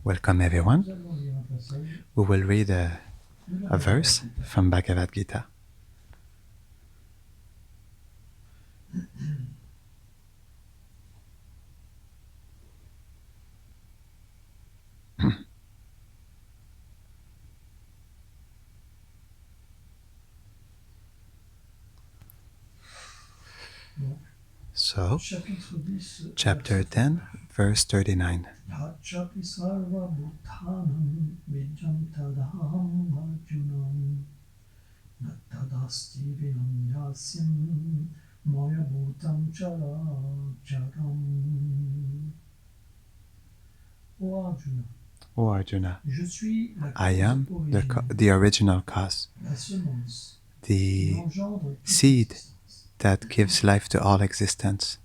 Welcome everyone. We will read a verse from Bhagavad Gita. So, chapter 10, verse 39. O Arjuna, I am the original cause, the seed that gives life to all existence.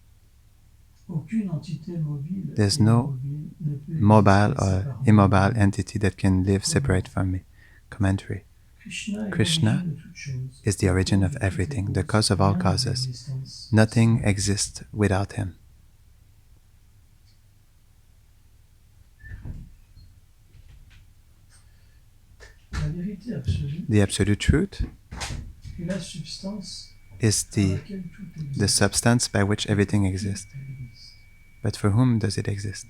There's no mobile or immobile entity that can live separate from me. Commentary. Krishna is the origin of everything, the cause of all causes. Nothing exists without him. The absolute truth is the substance by which everything exists. But for whom does it exist?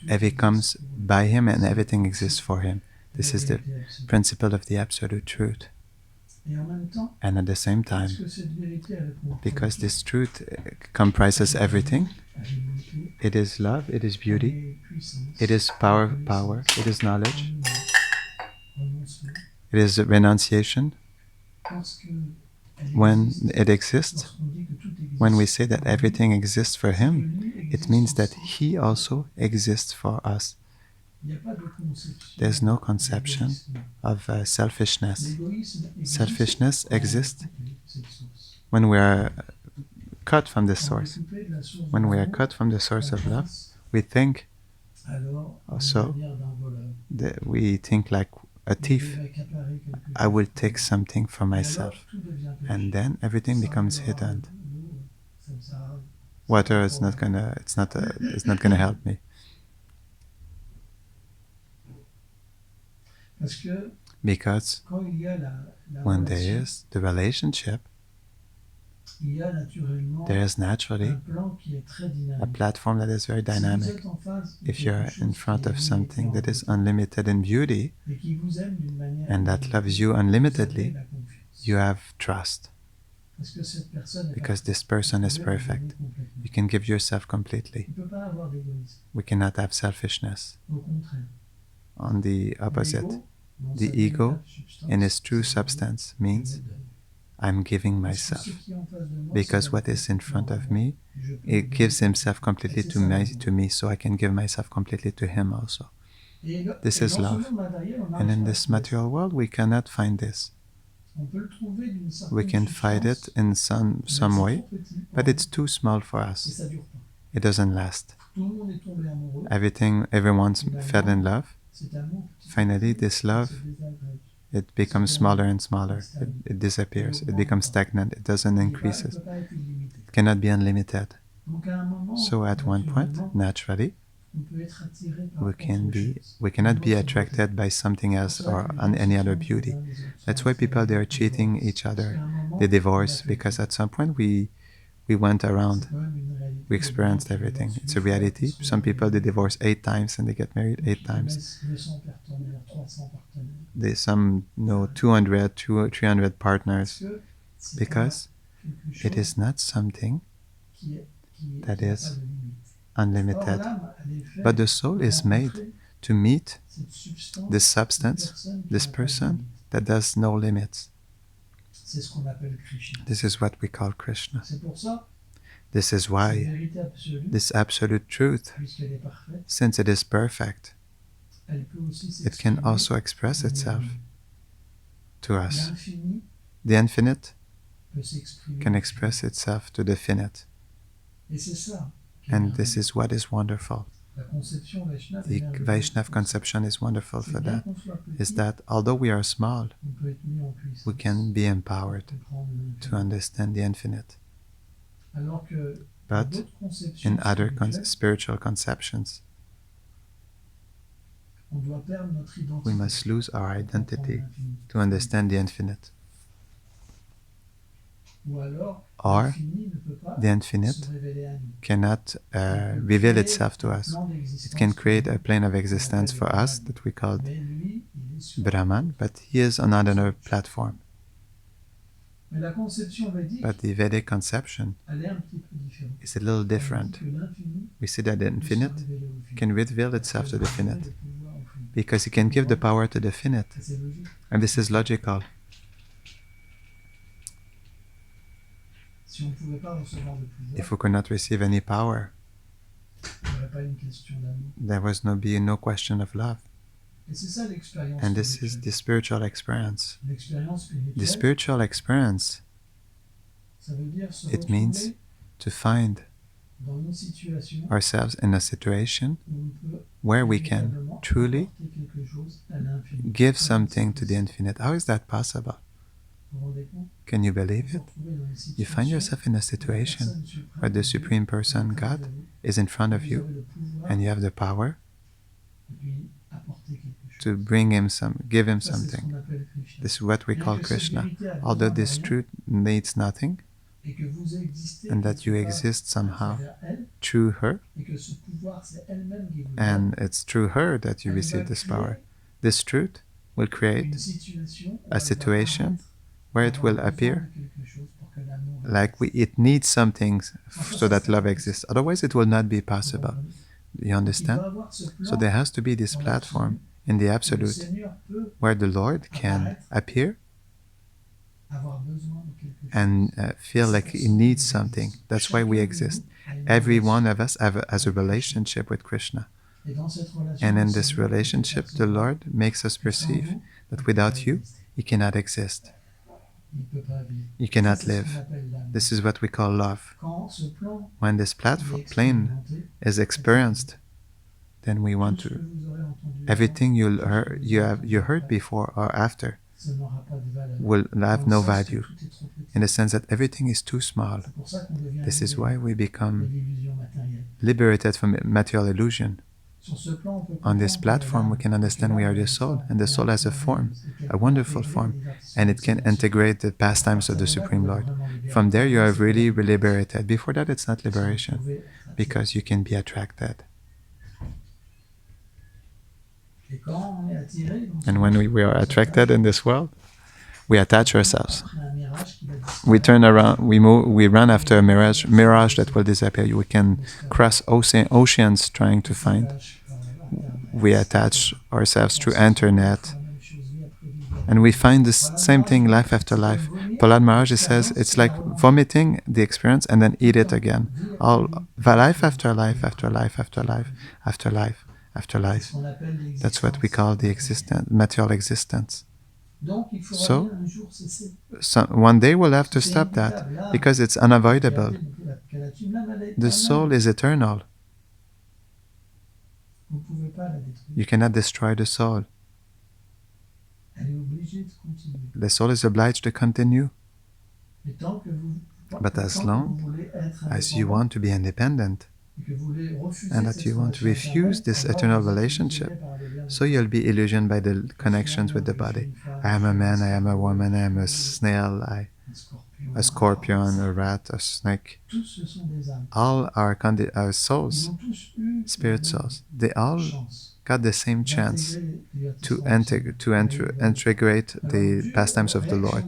Everything comes by him and everything exists for him. This is the principle of the absolute truth. And at the same time, because this truth comprises everything, it is love, it is beauty, it is power, it is knowledge, it is renunciation. When it exists, when we say that everything exists for him, it means that he also exists for us. There's no conception of selfishness. Selfishness exists when we are cut from the source. When we are cut from the source of love, we think also that we think like a thief. I will take something for myself, and then everything becomes hidden. Water is not gonna. It's not gonna help me. Because when there is the relationship, there is naturally a platform that is very dynamic. If you're in front of something that is unlimited in beauty and that loves you unlimitedly, you have trust. Because this person is perfect. You can give yourself completely. We cannot have selfishness. On the opposite, the ego in its true substance means I'm giving myself. Because what is in front of me, it gives himself completely to me, so I can give myself completely to him also. This is love. And in this material world, we cannot find this. We can find it in some way, but it's too small for us. It doesn't last. Everyone fell in love. Finally, this love, it becomes smaller and smaller. It disappears. It becomes stagnant. It doesn't increase. It cannot be unlimited. So at one point, naturally, we cannot be attracted by something else or on any other beauty. That's why people, they are cheating each other. They divorce because at some point we went around. We experienced everything. It's a reality. Some people, they divorce 8 times and they get married 8 times. Some know 200, 300 partners because it is not something that is unlimited. But the soul is made to meet this substance, this person that does no limits. This is what we call Krishna. This is why this absolute truth, since it is perfect, it can also express itself to us. The infinite can express itself to the finite. And this is what is wonderful. The Vaishnav conception is wonderful for that, is that although we are small, we can be empowered to understand the infinite. but in other spiritual conceptions. We must lose our identity to understand the infinite. Or the infinite cannot reveal itself to us. It can create a plane of existence for us that we call Brahman, but he is on another platform. But the Vedic conception is a little different. We see that the infinite can reveal itself to the finite because it can give the power to the finite. And this is logical. If we could not receive any power, there was no question of love. And this is the spiritual experience. The spiritual experience, it means to find ourselves in a situation where we can truly give something to the infinite. How is that possible? Can you believe it? You find yourself in a situation where the Supreme Person, God, is in front of you and you have the power to bring him give him something. This is what we call Krishna. Although this truth needs nothing, and that you exist somehow through her, and it's through her that you receive this power. This truth will create a situation where it will appear like it needs something so that love exists. Otherwise, it will not be possible. You understand? So there has to be this platform in the Absolute where the Lord can appear and feel like he needs something. That's why we exist. Every one of us has a relationship with Krishna. And in this relationship, the Lord makes us perceive that without you, he cannot exist. You cannot live. This is what we call love. When this plane is experienced, then we want to. Everything you heard before or after will have no value, in the sense that everything is too small. This is why we become liberated from material illusion. On this platform, we can understand we are the soul, and the soul has a form, a wonderful form, and it can integrate the pastimes of the Supreme Lord. From there, you are really liberated. Before that, it's not liberation, because you can be attracted. And when we are attracted in this world, we attach ourselves. We turn around, we move, we run after a mirage that will disappear. We can cross oceans trying to find. We attach ourselves through internet, and we find the same thing life after life. Prahlad Maharaj says it's like vomiting the experience and then eat it again. All life after life after life after life after life after life. That's what we call the material existence. So one day we'll have to stop that because it's unavoidable. The soul is eternal. You cannot destroy the soul. The soul is obliged to continue. But as long as you want to be independent, and that you want to refuse this eternal relationship, so you'll be illusioned by the connections with the body. I am a man, I am a woman, I am a snail, a scorpion, a rat, a snake. All our souls, spirit souls, they all got the same chance to integrate the pastimes of the Lord.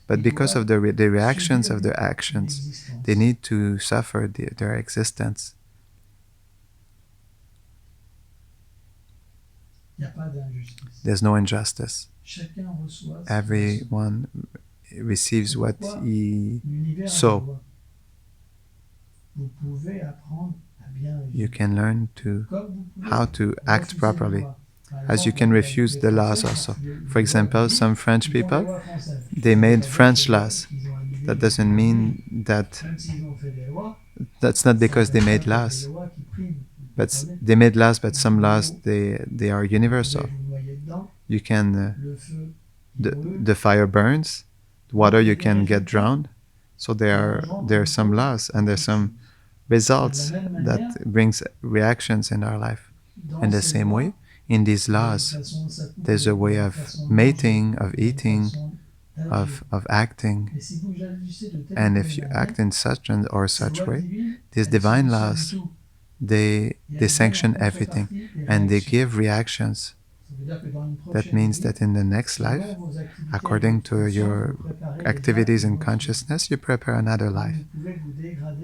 But because of the reactions of their actions, they need to suffer their existence. There's no injustice. Everyone receives what he sows. You can learn how to act properly, as you can refuse the laws also. For example, some French people, they made French laws. That doesn't mean that's not because they made laws. But they made laws, but some laws, they are universal. You can, the fire burns, water you can get drowned. So there are some laws, and there's some results that brings reactions in our life. In the same way, in these laws, there's a way of mating, of eating, of acting. And if you act in such or such way, these divine laws, they sanction everything and they give reactions. That means that in the next life, according to your activities in consciousness, you prepare another life.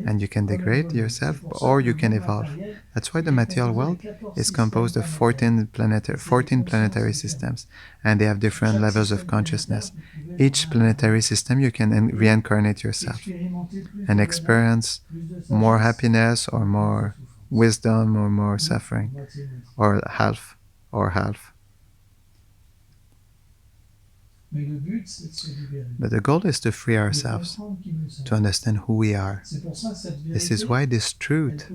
And you can degrade yourself or you can evolve. That's why the material world is composed of 14 planetary systems, and they have different levels of consciousness. Each planetary system you can reincarnate yourself and experience more happiness or more wisdom or more suffering, or half. But the goal is to free ourselves, to understand who we are. This is why this truth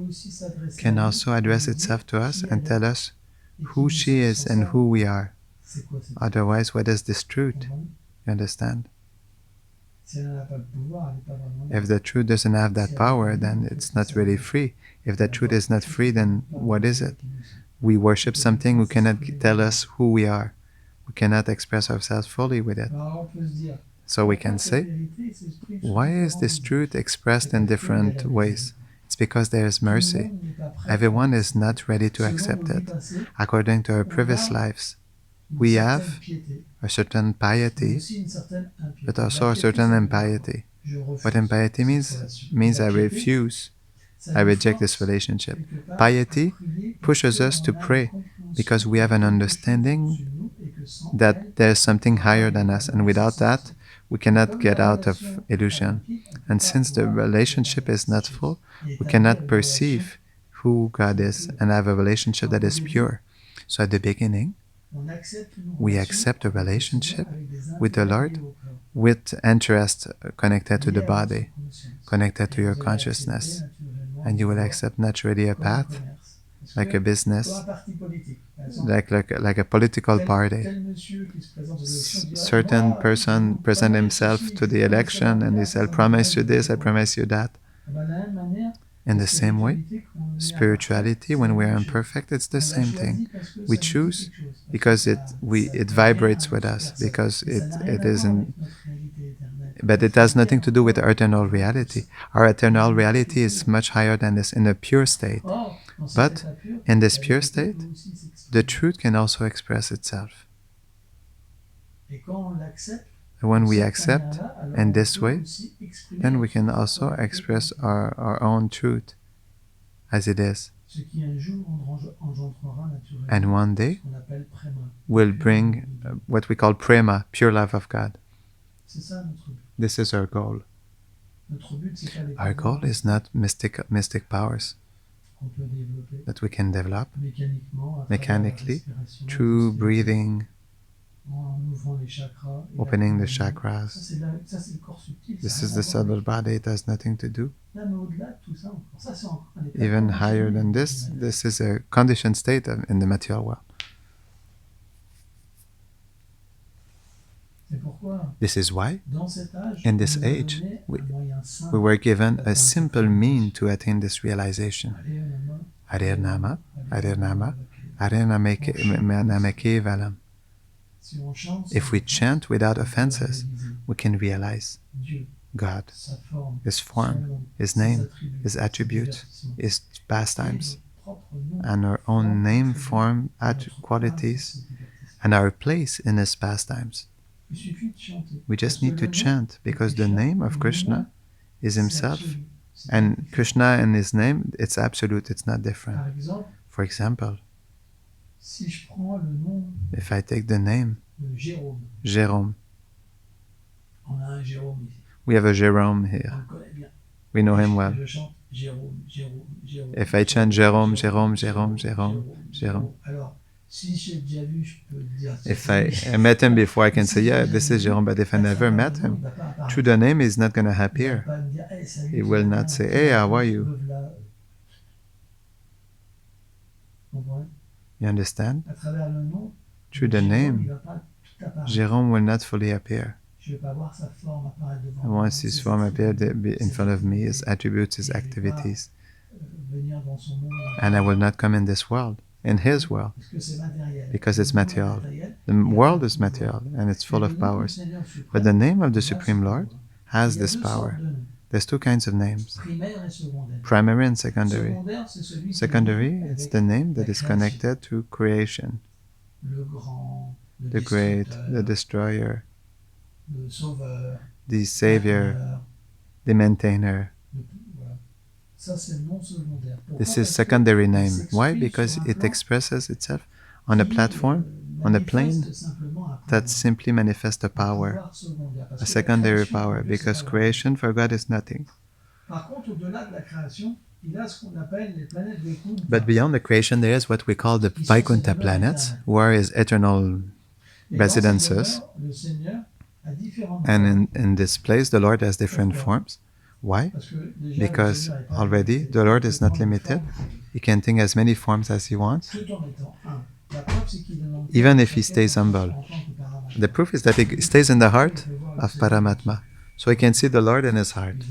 can also address itself to us and tell us who she is and who we are. Otherwise, what is this truth? You understand? If the truth doesn't have that power, then it's not really free. If the truth is not free, then what is it? We worship something who cannot tell us who we are. We cannot express ourselves fully with it. So we can say, why is this truth expressed in different ways? It's because there is mercy. Everyone is not ready to accept it. According to our previous lives, we have a certain piety, but also a certain impiety. What impiety means I refuse, I reject this relationship. Piety pushes us to pray because we have an understanding that there's something higher than us, and without that, we cannot get out of illusion. And since the relationship is not full, we cannot perceive who God is and have a relationship that is pure. So at the beginning, we accept a relationship with the Lord with interest connected to the body, connected to your consciousness. And you will accept naturally a path, like a business, like a political party. Certain person present himself to the election and he said, I promise you this, I promise you that. In the same way, spirituality, when we are imperfect, it's the same thing. We choose because it vibrates with us, because it isn't. But it has nothing to do with our eternal reality. Our eternal reality is much higher than this in a pure state. But in this pure state, the truth can also express itself. When we accept in this way, then we can also express our own truth as it is. And one day will bring what we call prema, pure love of God. This is our goal. Our goal is not mystic powers that we can develop mechanically through breathing, opening the chakras. This is the subtle body, it has nothing to do. Even higher than this, this is a conditioned state in the material world. This is why, in this age, we were given a simple mean to attain this realization. Harir Nama, Harir Nama, Harir Nama Kevalam. If we chant without offenses, we can realize God, His form, His name, His attributes, His pastimes, and our own name, form, qualities, and our place in His pastimes. We just need to chant because the name of Krishna is Himself, and Krishna and His name, it's absolute, it's not different. For example, if I take the name Jérôme, we have a Jérôme here. We know him well. If I chant Jérôme, Jérôme, Jérôme, Jérôme, Jérôme, if I met him before, I can say, yeah, this is Jérôme, but if I never met him, through the name, he's not going to appear. He will not say, hey, how are you? You understand? Through the name, Jérôme will not fully appear. And once his form appears in front of me, his attributes, his activities, and I will not come in this world, in His world, because it's material. The world is material, and it's full of powers. But the name of the Supreme Lord has this power. There's two kinds of names, primary and secondary. Secondary, it's the name that is connected to creation, the great, the destroyer, the savior, the maintainer. This is secondary name. Why? Because it expresses itself on a platform, on a plane that simply manifests a power, a secondary power, because creation for God is nothing. But beyond the creation, there is what we call the Vaikuntha planets, who are His eternal residences. And in this place, the Lord has different forms. Why? Because already the Lord is not limited. He can take as many forms as He wants, even if He stays humble. The proof is that He stays in the heart of Paramatma. So He can see the Lord in His heart.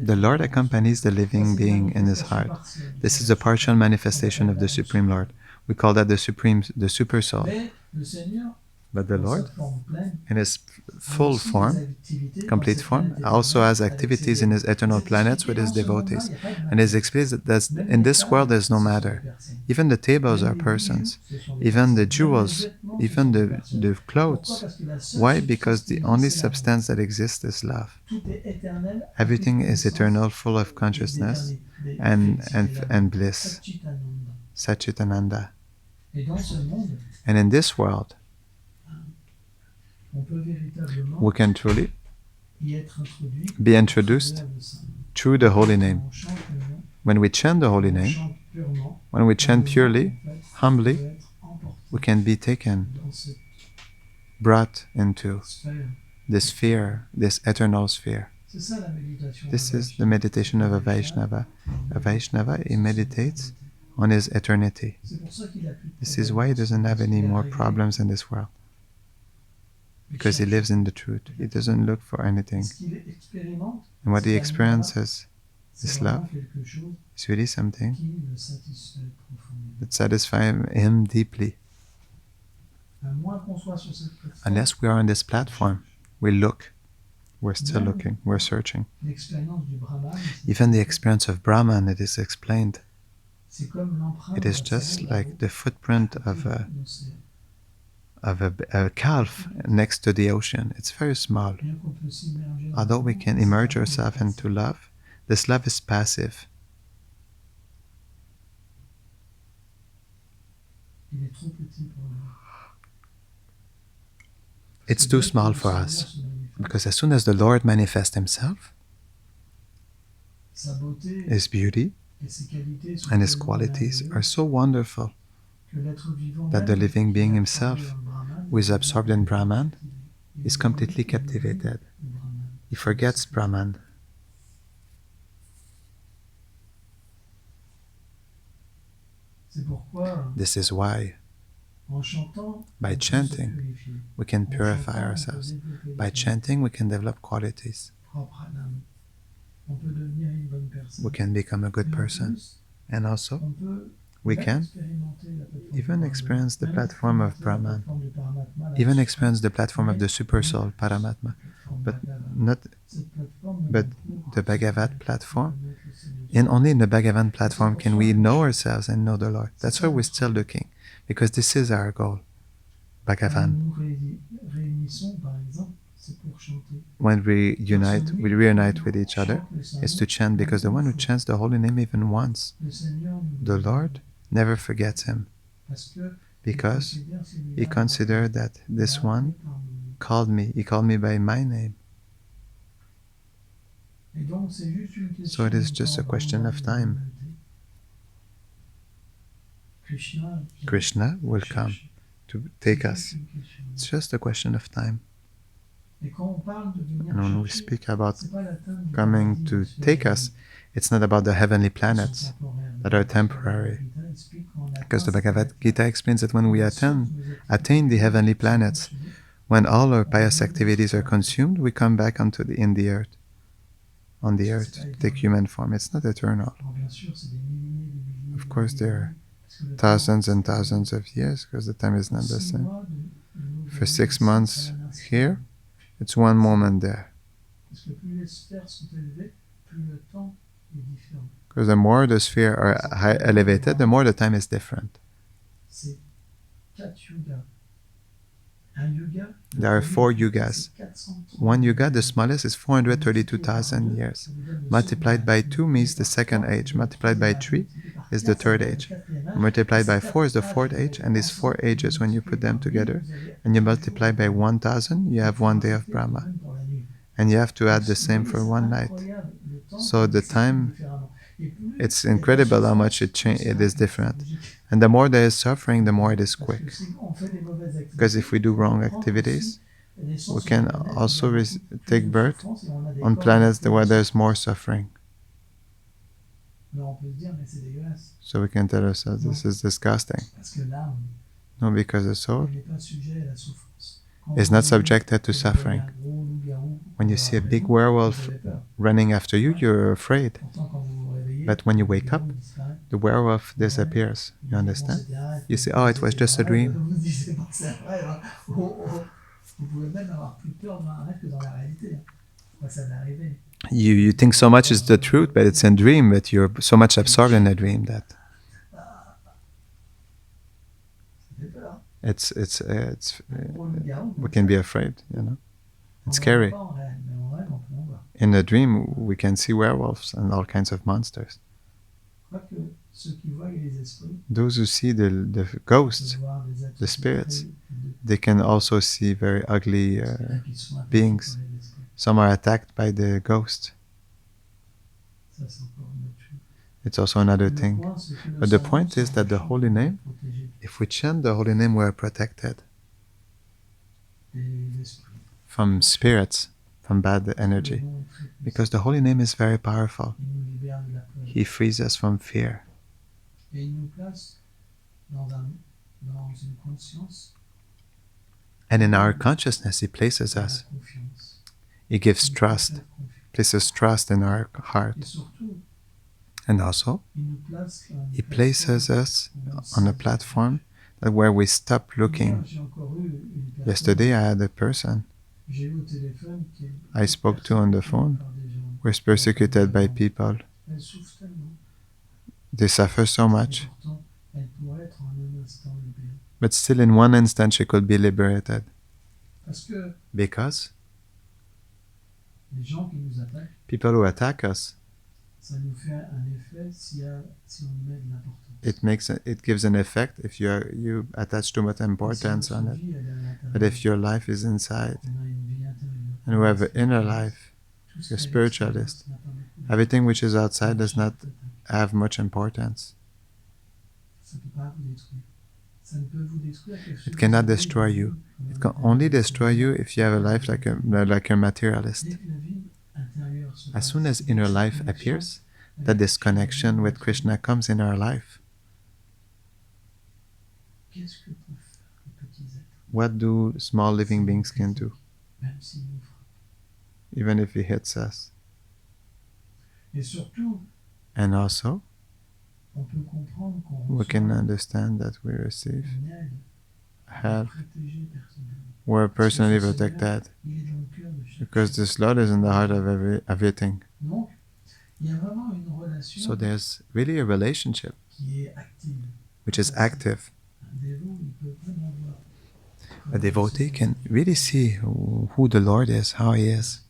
The Lord accompanies the living being in his heart. This is a partial manifestation of the Supreme Lord. We call that the Super Soul. But the Lord, in His full form, complete form, also has activities in His eternal planets with His devotees. And He explains that in this world there's no matter. Even the tables are persons. Even the jewels, even the clothes. Why? Because the only substance that exists is love. Everything is eternal, full of consciousness and bliss. Satchitananda. And in this world, we can truly be introduced through the holy name. When we chant the holy name, when we chant purely, humbly, we can be taken, brought into this sphere, this eternal sphere. This is the meditation of a Vaishnava. A Vaishnava, he meditates on his eternity. This is why he doesn't have any more problems in this world. Because he lives in the truth. He doesn't look for anything. And what he experiences, this love, is really something that satisfies him deeply. Unless we are on this platform, we look. We're still looking. We're searching. Even the experience of Brahman, it is explained. It is just like the footprint of a calf next to the ocean. It's very small. Although we can immerse ourselves into love, this love is passive. It's too small for us. Because as soon as the Lord manifests Himself, His beauty and His qualities are so wonderful that the living being himself, who is absorbed in Brahman, is completely captivated. He forgets Brahman. This is why, by chanting, we can purify ourselves. By chanting, we can develop qualities. We can become a good person. And also, we can even experience the platform of Brahman, even experience the platform of the Super Soul, Paramatma, but the Bhagavat platform. And only in the Bhagavan platform can we know ourselves and know the Lord. That's why we're still looking, because this is our goal, Bhagavan. When we reunite with each other, is to chant, because the one who chants the holy name even once, the Lord never forgets him, because he considered that this one called me, he called me by my name. So it is just a question of time. Krishna will come to take us. It's just a question of time. And when we speak about coming to take us, it's not about the heavenly planets that are temporary. Because the Bhagavad Gita explains that when we attain the heavenly planets, when all our pious activities are consumed, we come back in the earth. on the earth to take human form. It's not eternal. Of course, there are thousands and thousands of years because the time is not the same. For 6 months here, it's one moment there. Because the more the sphere are elevated, the more the time is different. There are 4 yugas. One yuga, the smallest, is 432,000 years. Multiplied by 2 means the second age. Multiplied by 3 is the third age. Multiplied by 4 is the fourth age. And these 4 ages, when you put them together, and you multiply by 1,000, you have 1 day of Brahma. And you have to add the same for 1 night. So the time, it's incredible how much it is different. And the more there is suffering, the more it is quick. Because if we do wrong activities, we can also take birth on planets where there's more suffering. So we can tell ourselves, this is disgusting. No, because the soul is not subjected to suffering. When you see a big werewolf running after you, you're afraid. But when you wake up, the werewolf disappears. You understand? You say, oh, it was just a dream. You think so much is the truth, but it's a dream, but you're so much absorbed in a dream that we can be afraid, you know. It's scary. In a dream, we can see werewolves and all kinds of monsters. Those who see the ghosts, the spirits, they can also see very ugly beings. Some are attacked by the ghost. It's also another thing. But the point is that the holy name, if we chant the holy name, we are protected from spirits, from bad energy. Because the holy name is very powerful. He frees us from fear. And in our consciousness, He places us. He gives trust, places trust in our heart. And also, He places us on a platform where we stop looking. Yesterday I had a person I spoke to on the phone who is persecuted by people. They suffer so much. But still in one instant she could be liberated. Because people who attack us, it gives an effect if you attach too much importance on it. But if your life is inside, and we have an inner life, you're spiritualist, everything which is outside does not have much importance. It cannot destroy you. It can only destroy you if you have a life like a materialist. As soon as inner life appears, that disconnection with Krishna comes in our life. What do small living beings can do? Even if he hits us. And also, we can understand that we receive help. We're personally protected because this Lord is in the heart of everything. So there's really a relationship which is active. A devotee can really see who the Lord is, how He is.